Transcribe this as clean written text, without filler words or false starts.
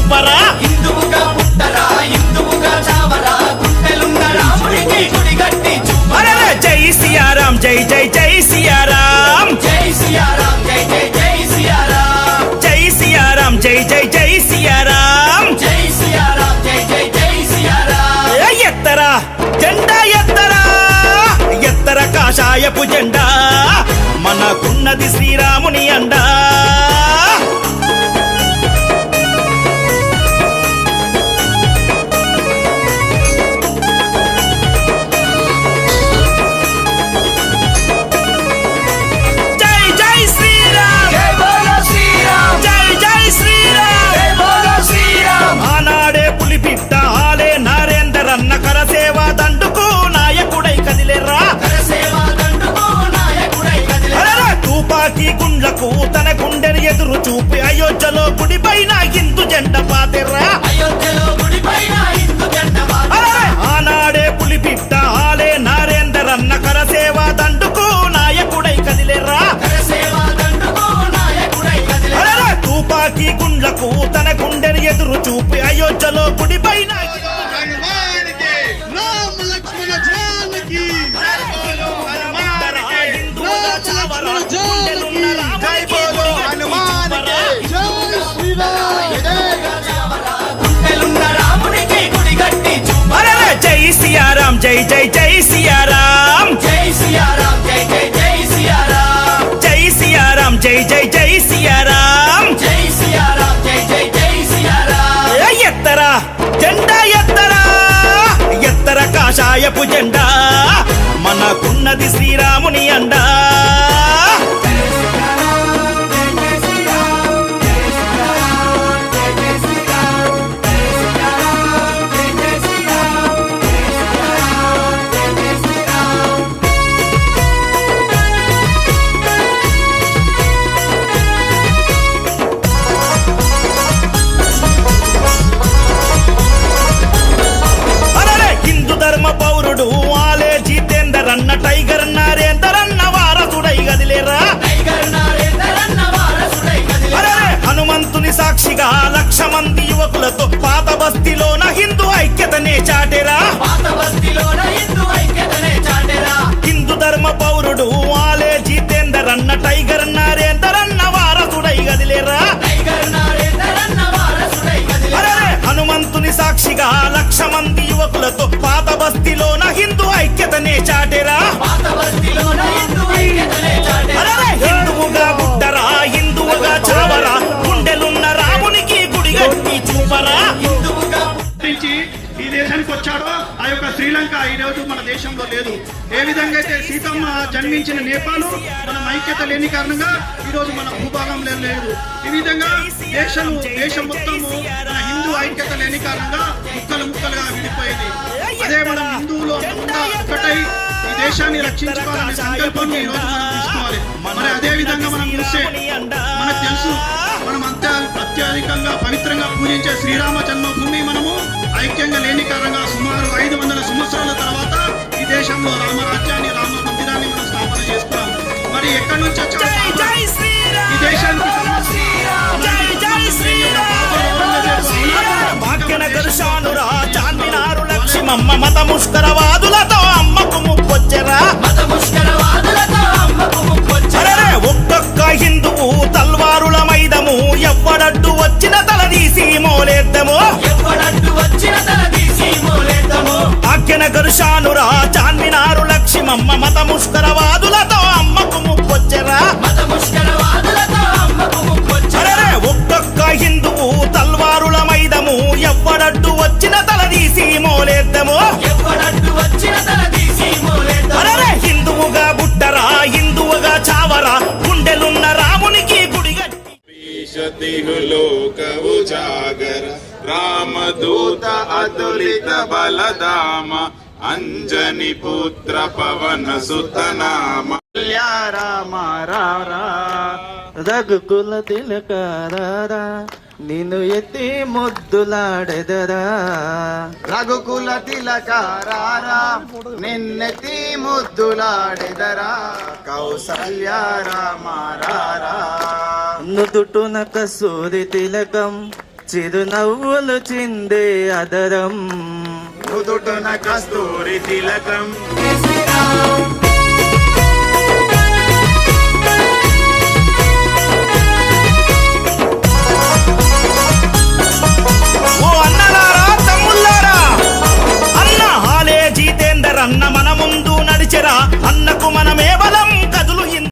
చూపరా హిందువుగా పుట్టరా హిందువుగా చావరా గుండెలున్న రాముడికి గుడి కట్టి చూపరా జై సియారాం జై జై జై సియారాం జై సియారాం జై జై జై సియారాం జై సియారాం జై జై జై సియారాం జై సియారాం జై జై జై సియారాం ఎత్తరా జెండా ఎత్తరా ఎత్తర కాషాయపు జెండా మనకున్నది శ్రీరాముని అండా జై జై శ్రీరామ్ జై బోలో శ్రీరామ్ జై జై శ్రీరామ్ జై బోలో శ్రీరామ్ ఆనాడే పులిపిట్ట ఆలే నరేందరన్న కరసేవా దండుకు నాయకుడై కదిలేర్రా కరసేవా దండుకు నాయకుడై కదిలే అరెరా తుపాకీ గుండ్లకు తన గుండెని ఎదురు చూపి అయోధ్యలో గుడి పైన హిందూ జెండా పాతెర్రా అయోధ్యలో గుడి పైన హిందూ జెండా అరెరే ఆనాడే పులిపిట్ట ఆలే నరేందరన్న కరసేవా దండుకు నాయకుడై కదిలేర్రా కరసేవా దండుకు నాయకుడై కదిలే అరెరా తుపాకీ గుండ్లకు తన గుండెని ఎదురు చూపి అయోధ్యలో గుడి పైన హనుమానికి రామ లక్ష్మణ జానకి జై బోలో హనుమానికి జై శ్రీరామ్ గుండెలున్న రాముడికి గుడి కట్టి చూపరా అరెరే జై సియారాం జై జై జై సియారాం జై సియారాం జై జై జై సియారాం జై సియారాం జై జై జై సియారాం జై సియారాం జై జై జై సియారాం ఎత్తరా జెండా ఎత్తరా ఎత్తర కాషాయపు జెండా మనకున్నది శ్రీరాముని అండా అరే హిందూ ధర్మ పౌరుడు ఆలే జితేందర్ అన్న టైగర్ నరేందర్ అన్న వారసుడై గదిలేరా టైగర్ నరేందరన్న వారసుడై కదిలే అరే హనుమంతుని సాక్షిగా 1,00,000 మంది యువకులతో పాత బస్తీలోన హిందూ ఐక్యతనే చాటెరా పాత బస్తీలోన హిందూ ఐక్యతనే చాటెరా హిందూ ధర్మ పౌరుడు ఆలే జితేందర్ అన్న టైగర్ నరేందర్ అన్న వారసుడై గదిలేరా టైగర్ నరేందరన్న వారసుడై కదిలే అరే హనుమంతుని సాక్షిగా 1,00,000 మంది యువకులతో పాత బస్తీలోన హిందూ ఐక్యతనే చాటెరా పాత బస్తీలోన హిందూ ఐక్యతనే చాటెరా అరే హిందువుగా పుట్టరా హిందువుగా చావరా గుండెలున్న రామునికి గుడి కట్టి చూపరా హిందువుగా నుంచి ఈ దేశానికి వచ్చాడో ఆ యొక్క శ్రీలంక ఈ రోజు మన దేశంలో లేదు. ఏ విధంగా అయితే సీతమ్మ జన్మించిన నేపాల్ మనం ఐక్యత లేని కారణంగా ఈ రోజు మన భూభాగంలో లేదు. ఈ విధంగా దేశం మొత్తము మన హిందూ ఐక్యత లేని కారణంగా ముక్కలుగా విడిపోయింది. అదే మనం హిందువులు ఒకటై ఈ దేశాన్ని రక్షించుకోవాలనే సంకల్పం ఈ రోజు మనం తీసుకోవాలి. మరి అదే విధంగా మనం చూస్తే మనకు తెలుసు మనం అంతా అత్యధికంగా పవిత్రంగా పూజించే శ్రీరామ జన్మభూమి మనము ఐక్యంగా లేని కారణంగా సుమారు 500 సంవత్సరాల తర్వాత ఈ దేశంలో రామరాజ్యాన్ని రామ మందిరాన్ని మనం స్థాపన చేసుకున్నాం. మరి ఎక్కడి నుంచి వచ్చాడు జై శ్రీరామ్ ఈ దేశానికి జై జై శ్రీరామ్ భాగ్యనగర్ శానురా చార్మినారు లక్ష్మమ్మ మత ముష్కరవాదులతో అమ్మకు ముప్పొచ్చెరా మత ముష్కరవాదులతో అమ్మకు ముప్పొచ్చెరా అరే ఒక్కొక్క హిందువు తల్వారుల మైదము ఎవ్వడడ్డు వచ్చిన తలదీసి మోలేద్దము ఎవ్వడడ్డు వచ్చిన తల తీసి మోలేద్దాము భాగ్యనగర్ శానురా చార్మినారు లక్ష్మమ్మ మత ముష్కరవాదులతో అమ్మకు ముప్పొచ్చెరా మత ముష్కరవాదులతో అమ్మకు ముప్పొచ్చెరా అరే ఒక్కొక్క హిందువు తల్వారుల మైదము ఎవ్వడడ్డు వచ్చిన తలదీసి మోలేద్దము ఎవ్వడడ్డు వచ్చిన తల తీసి మోలేద్దాము అరే హిందువుగా బుట్టరా హిందువుగా చావరా గుండెలున్న రామునికి గుడిగట్టి లోక ఉజాగర రామదూత అతులిత బలదామ అంజని పుత్ర పవన సుతనామ రామ రఘుకుల తిలకారా నిన్ను ఎత్తి ముద్దులాడెదరా రఘుకుల తిలకారా నిన్నెత్తి ముద్దులాడెదరా కౌసల్య రామారా నుదుటున కసూరి తిలకం చిరునవ్వులు చిందే అదరం నుదుటున కస్తూరి తిలకం జై శ్రీరామ్